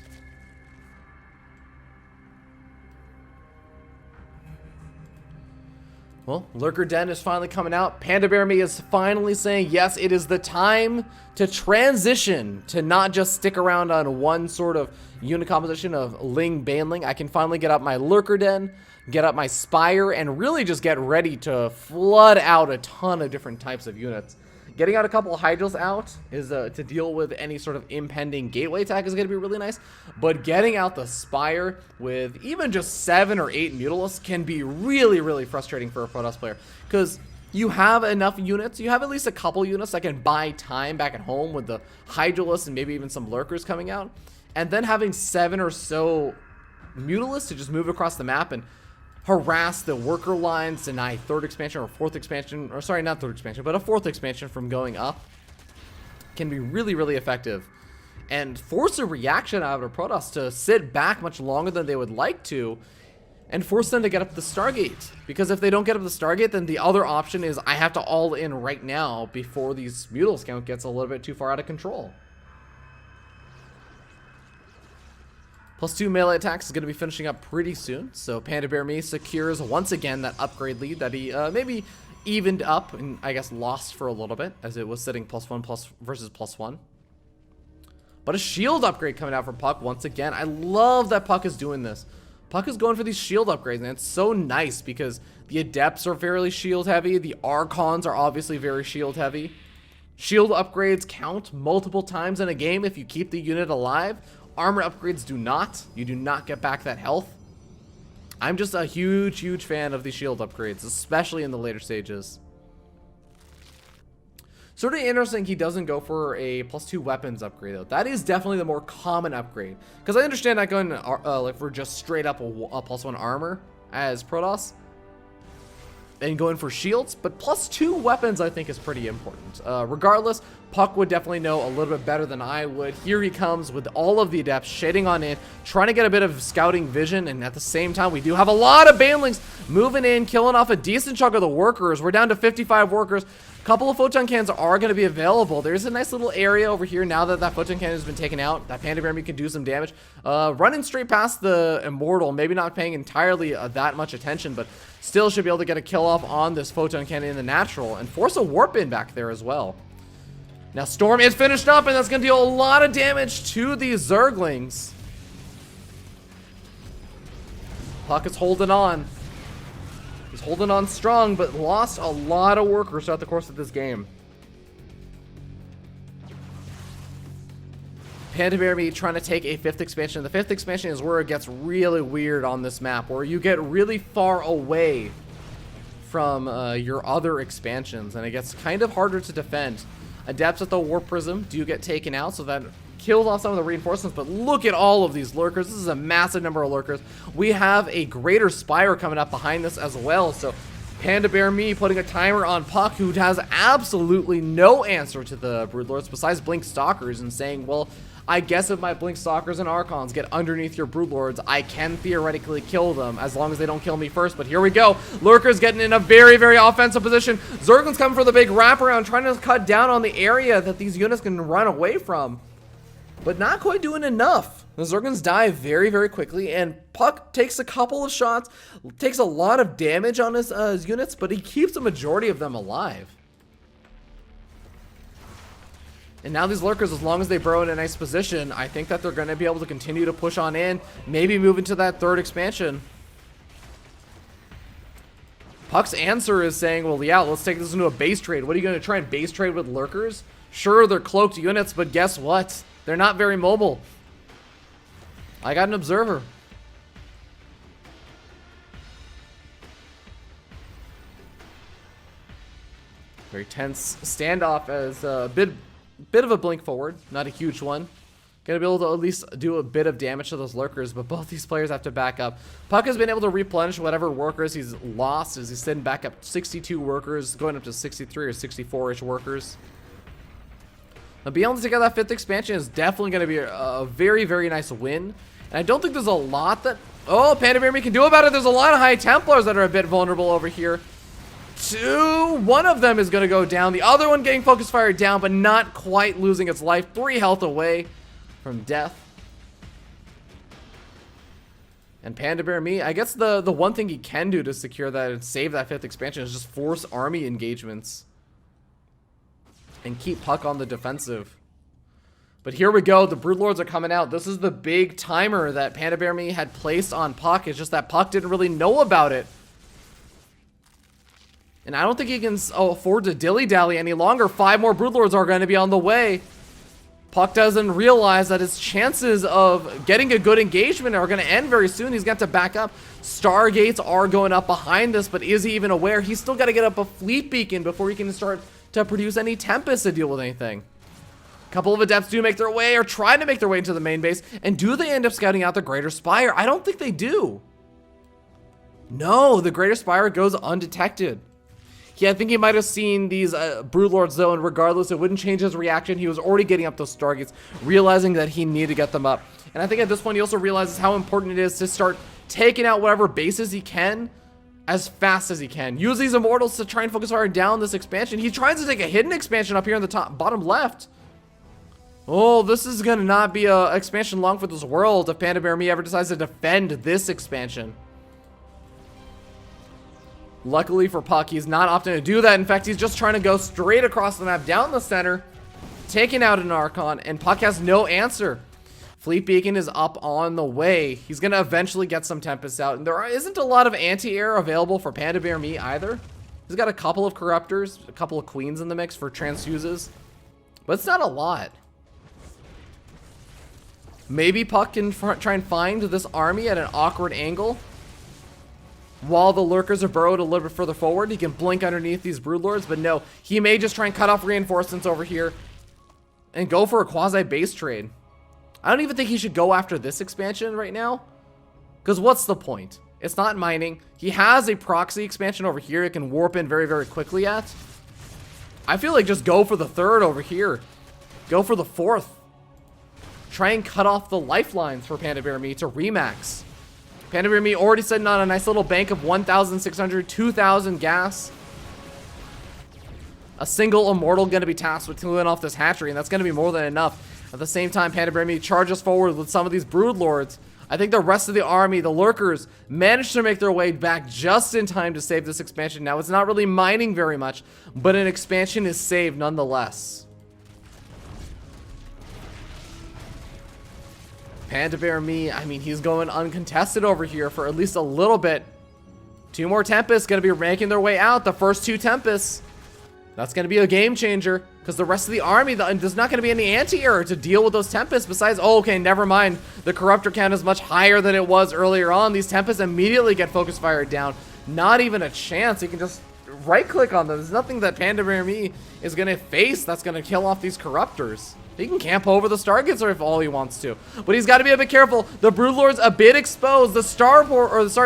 Well, Lurker Den is finally coming out. PandaBearMe is finally saying, yes, it is the time to transition to not just stick around on one sort of unit composition of Ling Banling. I can finally get up my Lurker Den, get up my Spire, and really just get ready to flood out a ton of different types of units. Getting out a couple of Hydras out is to deal with any sort of impending gateway attack is going to be really nice. But getting out the Spire with even just 7 or 8 Mutalisks can be really, really frustrating for a Protoss player. Because you have enough units, you have at least a couple units that can buy time back at home with the Hydralisks and maybe even some Lurkers coming out. And then having 7 or so Mutalisks to just move across the map and harass the worker lines, deny third expansion or fourth expansion, or sorry, not third expansion, but a fourth expansion from going up, can be really, really effective. And force a reaction out of Protoss to sit back much longer than they would like to, and force them to get up the Stargate. Because if they don't get up the Stargate, then the other option is I have to all in right now before these Mutalisks count gets a little bit too far out of control. +2 melee attacks is going to be finishing up pretty soon, so PandaBearMe secures once again that upgrade lead that he maybe evened up and I guess lost for a little bit as it was sitting +1 versus +1. But a shield upgrade coming out from puCK once again. I love that puCK is doing this. puCK is going for these shield upgrades, and it's so nice because the Adepts are fairly shield heavy, the Archons are obviously very shield heavy. Shield upgrades count multiple times in a game if you keep the unit alive. Armor upgrades do not. You do not get back that health. I'm just a huge, huge fan of these shield upgrades, especially in the later stages. Sort of interesting he doesn't go for a +2 weapons upgrade, though. That is definitely the more common upgrade. Because I understand not going like for just straight up a +1 armor as Protoss and going for shields, but +2 weapons I think is pretty important. Regardless, puCK would definitely know a little bit better than I would. Here he comes with all of the Adepts shading on in, trying to get a bit of scouting vision, and at the same time we do have a lot of Banelings moving in, killing off a decent chunk of the workers. We're down to 55 workers. Couple of photon cannons are going to be available. There's a nice little area over here now that that photon cannon has been taken out. That PandaBearMe can do some damage. Running straight past the Immortal, maybe not paying entirely that much attention, but still should be able to get a kill off on this photon cannon in the natural and force a warp in back there as well. Now Storm is finished up, and that's going to deal a lot of damage to these Zerglings. puCK is holding on. He's holding on strong, but lost a lot of workers throughout the course of this game. PandaBearMe trying to take a 5th expansion. The 5th expansion is where it gets really weird on this map, where you get really far away from your other expansions, and it gets kind of harder to defend. Adepts at the Warp Prism do get taken out, so that kills off some of the reinforcements, but look at all of these lurkers. This is a massive number of lurkers. We have a Greater Spire coming up behind this as well, so PandaBearMe putting a timer on puCK, who has absolutely no answer to the Broodlords besides Blink Stalkers, and saying, well, I guess if my Blink Stalkers and Archons get underneath your Broodlords, I can theoretically kill them as long as they don't kill me first. But here we go. Lurkers getting in a very, very offensive position. Zerglings coming for the big wraparound, trying to cut down on the area that these units can run away from, but not quite doing enough. The Zerglings die very, very quickly, and puCK takes a couple of shots, takes a lot of damage on his units, but he keeps the majority of them alive. And now these lurkers, as long as they burrow in a nice position, I think that they're going to be able to continue to push on in, maybe move into that 3rd expansion. puCK's answer is saying, well, yeah, let's take this into a base trade. What are you going to try and base trade with lurkers? Sure, they're cloaked units, but guess what? They're not very mobile. I got an observer. Very tense standoff as a bit of a blink forward, not a huge one. Gonna be able to at least do a bit of damage to those lurkers, but both these players have to back up. puCK has been able to replenish whatever workers he's lost as he's sitting back up 62 workers, going up to 63 or 64-ish workers. Now being able to take out that 5th expansion is definitely going to be a very, very nice win. And I don't think there's a lot that PandaBearMe can do about it. There's a lot of High Templars that are a bit vulnerable over here. One of them is going to go down. The other one getting focus fire down, but not quite losing its life. 3 health away from death. And PandaBearMe, I guess the one thing he can do to secure that and save that 5th expansion is just force army engagements and keep puCK on the defensive. But here we go. The Broodlords are coming out. This is the big timer that PandaBearMe had placed on puCK. It's just that puCK didn't really know about it. And I don't think he can afford to dilly-dally any longer. 5 more Broodlords are going to be on the way. puCK doesn't realize that his chances of getting a good engagement are going to end very soon. He's got to back up. Stargates are going up behind this, but is he even aware? He's still got to get up a fleet beacon before he can start to produce any Tempest to deal with anything. A couple of Adepts do make their way, or try to make their way into the main base, and do they end up scouting out the Greater Spire? I don't think they do. No, the Greater Spire goes undetected. Yeah, I think he might have seen these Broodlords though, and regardless, it wouldn't change his reaction. He was already getting up those Stargates, realizing that he needed to get them up. And I think at this point, he also realizes how important it is to start taking out whatever bases he can as fast as he can. Use these Immortals to try and focus hard down this expansion. He tries to take a hidden expansion up here in the bottom left. Oh, this is gonna not be a expansion long for this world if PandaBearMe ever decides to defend this expansion. Luckily for puCK, he's not opting to do that. In fact, he's just trying to go straight across the map down the center, taking out an Archon, and puCK has no answer. Fleet Beacon is up on the way. He's going to eventually get some Tempest out, and there isn't a lot of anti-air available for PandaBearMe either. He's got a couple of Corruptors, a couple of Queens in the mix for transfuses, but it's not a lot. Maybe puCK can try and find this army at an awkward angle. While the lurkers are burrowed a little bit further forward, he can blink underneath these Broodlords, but no, he may just try and cut off reinforcements over here and go for a quasi-base trade. I don't even think he should go after this expansion right now, because what's the point? It's not mining. He has a proxy expansion over here it can warp in very, very quickly at. I feel like just go for the 3rd over here. Go for the 4th. Try and cut off the lifelines for PandaBearMe to remax. PandaBearMe already sitting on a nice little bank of 1,600, 2,000 gas. A single Immortal going to be tasked with killing off this hatchery, and that's going to be more than enough. At the same time, PandaBearMe charges forward with some of these Broodlords. I think the rest of the army, the Lurkers, managed to make their way back just in time to save this expansion. Now, it's not really mining very much, but an expansion is saved nonetheless. PandaBearMe, I mean, he's going uncontested over here for at least a little bit. 2 more Tempests going to be making their way out. The first 2 Tempests. That's going to be a game changer, because the rest of the army, there's not going to be any anti-air to deal with those Tempests. Besides, oh, okay, never mind. The Corruptor count is much higher than it was earlier on. These Tempests immediately get focus fired down. Not even a chance. You can just right-click on them. There's nothing that PandaBearMe is going to face that's going to kill off these Corruptors. He can camp over the Stargazer if all he wants to. But he's got to be a bit careful. The Broodlord's a bit exposed. The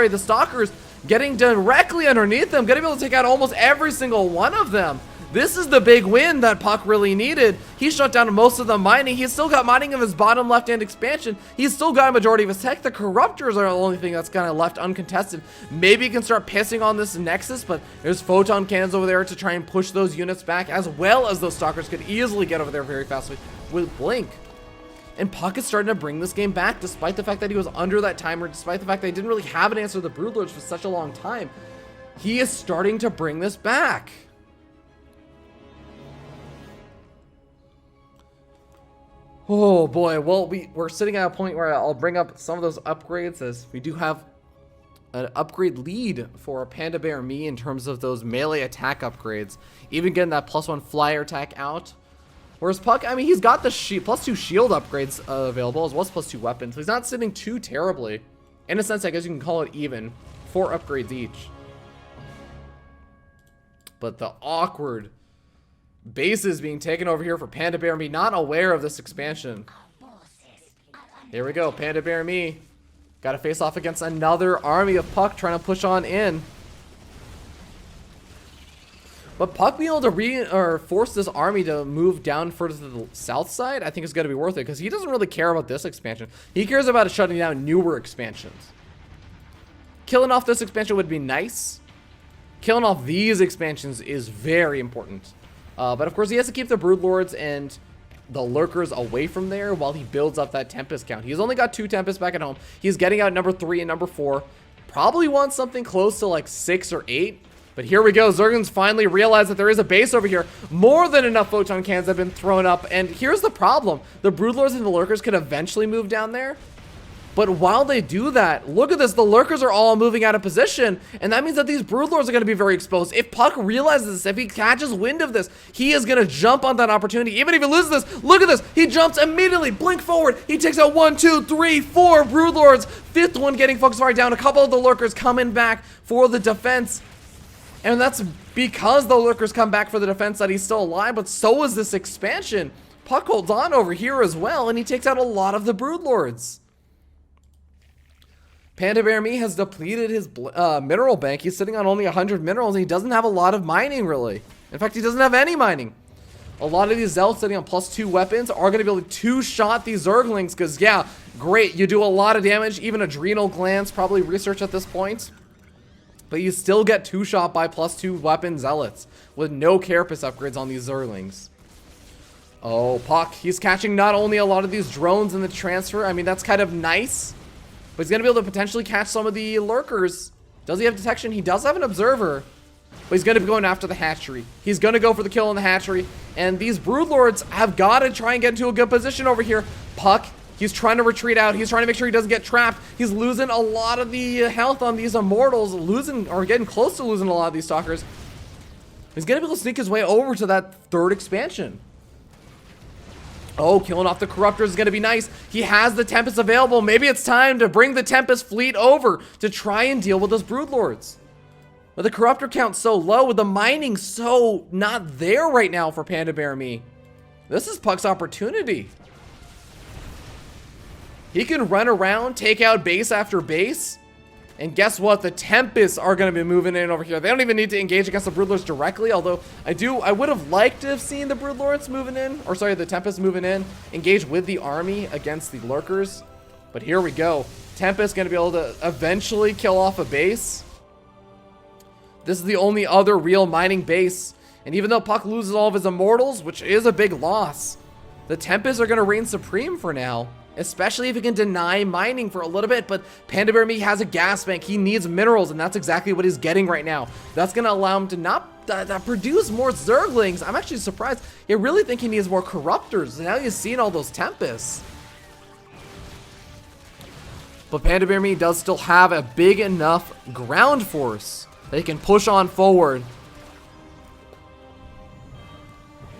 the Stalkers getting directly underneath them. Gonna be able to take out almost every single one of them. This is the big win that puCK really needed. He shut down most of the mining. He's still got mining of his bottom left-hand expansion. He's still got a majority of his tech. The Corruptors are the only thing that's kind of left uncontested. Maybe he can start pissing on this Nexus, but there's photon cannons over there to try and push those units back, as well as those Stalkers could easily get over there very fast with Blink. And puCK is starting to bring this game back, despite the fact that he was under that timer, despite the fact that he didn't really have an answer to the Broodlords for such a long time. He is starting to bring this back. Oh boy, well, we're sitting at a point where I'll bring up some of those upgrades, as we do have an upgrade lead for PandaBearMe in terms of those melee attack upgrades. Even getting that +1 flyer attack out. Whereas puCK, I mean, he's got the +2 shield upgrades available, as well as +2 weapons. So he's not sitting too terribly. In a sense, I guess you can call it even. 4 upgrades each. But the awkward bases being taken over here for PandaBearMe, not aware of this expansion. Here we go, PandaBearMe. Got to face off against another army of puCK trying to push on in. But puCK being able to force this army to move down further to the south side, I think is going to be worth it, because he doesn't really care about this expansion. He cares about shutting down newer expansions. Killing off this expansion would be nice. Killing off these expansions is very important. But of course, he has to keep the Broodlords and the Lurkers away from there while he builds up that Tempest count. He's only got 2 Tempests back at home. He's getting out number 3 and number 4. Probably wants something close to like 6 or 8. But here we go. Zergans finally realized that there is a base over here. More than enough photon cannons have been thrown up. And here's the problem. The Broodlords and the Lurkers could eventually move down there. But while they do that, look at this. The Lurkers are all moving out of position. And that means that these Broodlords are going to be very exposed. If puCK realizes this, if he catches wind of this, he is going to jump on that opportunity. Even if he loses this, look at this. He jumps immediately. Blink forward. He takes out 1, 2, 3, 4 Broodlords. 5th one getting focus fire down. A couple of the Lurkers coming back for the defense. And that's because the Lurkers come back for the defense that he's still alive. But so is this expansion. puCK holds on over here as well. And he takes out a lot of the Broodlords. PandaBearMe has depleted his mineral bank. He's sitting on only 100 minerals, and he doesn't have a lot of mining, really. In fact, he doesn't have any mining. A lot of these Zealots sitting on +2 weapons are going to be able to two-shot these Zerglings, because, yeah, great, you do a lot of damage. Even Adrenal Glands probably research at this point. But you still get two-shot by +2 weapon Zealots with no Carapace upgrades on these Zerglings. Oh, puCK, he's catching not only a lot of these drones in the transfer. I mean, that's kind of nice. But he's going to be able to potentially catch some of the Lurkers. Does he have detection? He does have an observer. But he's going to be going after the hatchery. He's going to go for the kill on the hatchery. And these Broodlords have got to try and get into a good position over here. puCK, he's trying to retreat out. He's trying to make sure he doesn't get trapped. He's losing a lot of the health on these Immortals. Getting close to losing a lot of these Stalkers. He's going to be able to sneak his way over to that 3rd expansion. Oh, killing off the Corruptors is going to be nice. He has the Tempest available. Maybe it's time to bring the Tempest fleet over to try and deal with those Broodlords. But the Corruptor count's so low, with the mining so not there right now for PandaBearMe. This is puCK's opportunity. He can run around, take out base after base. And guess what? The Tempests are going to be moving in over here. They don't even need to engage against the Broodlords directly, although I would have liked to have seen the Broodlords moving in, or sorry, the Tempests moving in, engage with the army against the Lurkers. But here we go. Tempest going to be able to eventually kill off a base. This is the only other real mining base And even though puCK loses all of his immortals, which is a big loss, the Tempests are going to reign supreme for now. Especially if he can deny mining for a little bit, but PandaBearMe has a gas bank. He needs minerals, and that's exactly what he's getting right now. That's going to allow him to not produce more Zerglings. I'm actually surprised. I really think he needs more Corruptors. Now he's seen all those Tempests. But PandaBearMe does still have a big enough ground force that he can push on forward.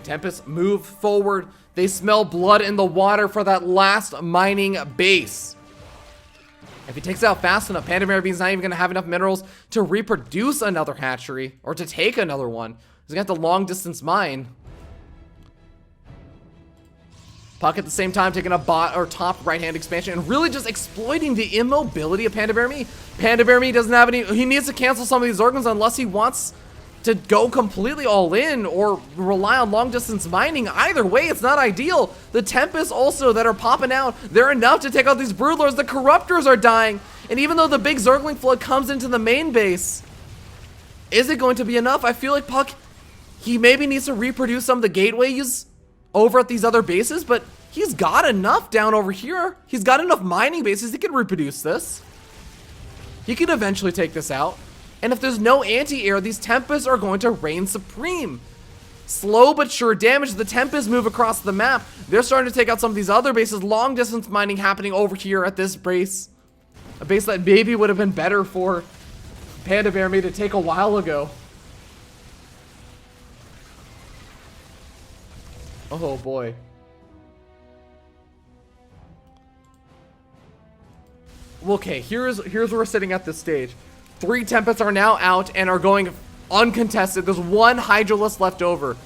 Tempests move forward. They smell blood in the water for that last mining base. If he takes it out fast enough, PandaBearMe's not even going to have enough minerals to reproduce another hatchery or to take another one. He's going to have to long distance mine. puCK at the same time taking a bot or top right hand expansion and really just exploiting the immobility of PandaBearMe. PandaBearMe doesn't have any, he needs to cancel some of these organs unless he wants to go completely all in or rely on long distance mining. Either way, it's not ideal. The Tempests also that are popping out, they're enough to take out these Broodlords. The Corruptors are dying. And even though the big Zergling flood comes into the main base, is it going to be enough? I feel like puCK, he maybe needs to reproduce some of the gateways over at these other bases, but he's got enough down over here. He's got enough mining bases. He can reproduce this. He can eventually take this out. And if there's no anti-air, these Tempests are going to reign supreme. Slow but sure damage. The Tempests move across the map. They're starting to take out some of these other bases. Long distance mining happening over here at this base. A base that maybe would have been better for PandaBearMe to take a while ago. Oh boy. Okay, here's where we're sitting at this stage. 3 Tempests are now out and are going uncontested. There's 1 Hydralisk left over.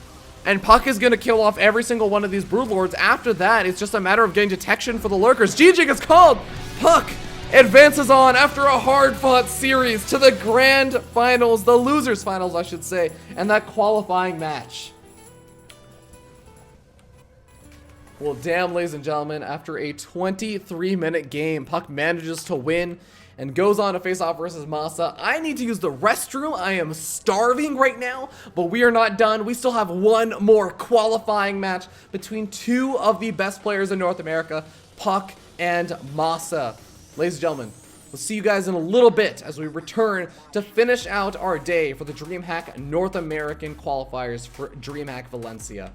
And puCK is going to kill off every single one of these Broodlords. After that, it's just a matter of getting detection for the lurkers. GG gets called! puCK advances on after a hard-fought series to the grand finals, the losers finals, I should say, and that qualifying match. Well, damn, ladies and gentlemen, after a 23-minute game, puCK manages to win and goes on to face off versus Masa. I need to use the restroom. I am starving right now, but we are not done. We still have one more qualifying match between 2 of the best players in North America, puCK and Masa. Ladies and gentlemen, we'll see you guys in a little bit as we return to finish out our day for the DreamHack North American qualifiers for DreamHack Valencia.